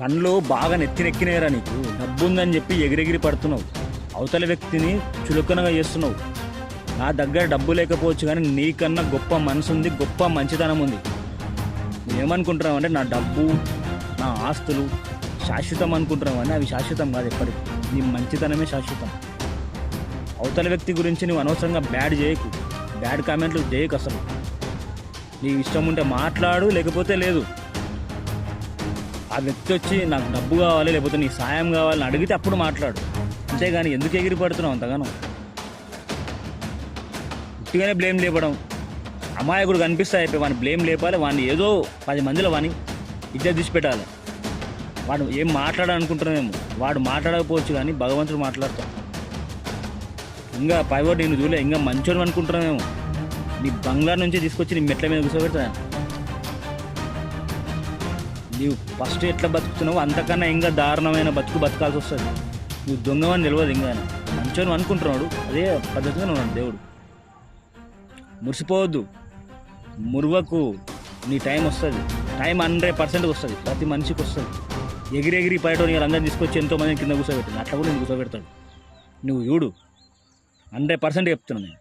కళ్ళు బాగా నెత్తినెక్కినాయిరా నీకు. డబ్బు ఉందని చెప్పి ఎగిరెగిరి పడుతున్నావు, అవతల వ్యక్తిని చులకనగా చేస్తున్నావు. నా దగ్గర డబ్బు లేకపోవచ్చు కానీ నీకన్నా గొప్ప మనసు ఉంది, గొప్ప మంచితనం ఉంది. నువ్వేమనుకుంటున్నావు అంటే నా డబ్బు, నా ఆస్తులు శాశ్వతం అనుకుంటున్నావు అని అవి శాశ్వతం కాదు ఎప్పటికీ. నీ మంచితనమే శాశ్వతం. అవతల వ్యక్తి గురించి నువ్వు అనవసరంగా బ్యాడ్ చేయకు, బ్యాడ్ కామెంట్లు చేయకు. అసలు నీ ఇష్టం ఉంటే మాట్లాడు, లేకపోతే లేదు. ఆ వ్యక్తి వచ్చి నాకు డబ్బు కావాలి లేకపోతే నీ సాయం కావాలని అడిగితే అప్పుడు మాట్లాడు, అంతేగాని ఎందుకు ఎగిరి పడుతున్నావు అంతగానో. ఉట్టిగానే బ్లేమ్ లేపడం, అమాయకుడు కనిపిస్తే అయిపోయి వాడిని బ్లేమ్ లేపాలి, వాడిని ఏదో 10 మందిలో వాడిని ఇజ్జత్ తీసి పెట్టాలి. వాడు ఏం మాట్లాడాలనుకుంటున్నామేమో, వాడు మాట్లాడకపోవచ్చు కానీ భగవంతుడు మాట్లాడతాం. ఇంకా పైవాడు నేను చూడలే, ఇంకా మంచోడు అనుకుంటున్నామేమో. నీ బంగ్లా నుంచి తీసుకొచ్చి నీ మెట్ల మీద కూర్చోబెడతా. నీవు ఫస్ట్ ఎట్లా బతుకుతున్నావు అంతకన్నా ఇంకా దారుణమైన బతకాల్సి వస్తుంది. నువ్వు దొంగవని తెలియదు, ఇంకా మంచోని అనుకుంటున్నాడు, అదే పద్ధతిగా ఉన్నాడు దేవుడు. మురిసిపోవద్దు, మురువకు. నీ టైం వస్తుంది, టైం 100% వస్తుంది, ప్రతి మనిషికి వస్తుంది. ఎగిరెగిరి పడేటోని అందరిని తీసుకొచ్చి ఎంతోమందిని కింద కూర్చోబెట్టింది, అట్లా కూడా నేను కూర్చోబెడతాడు. నువ్వు చూడు, 100% చెప్తున్నాను నేను.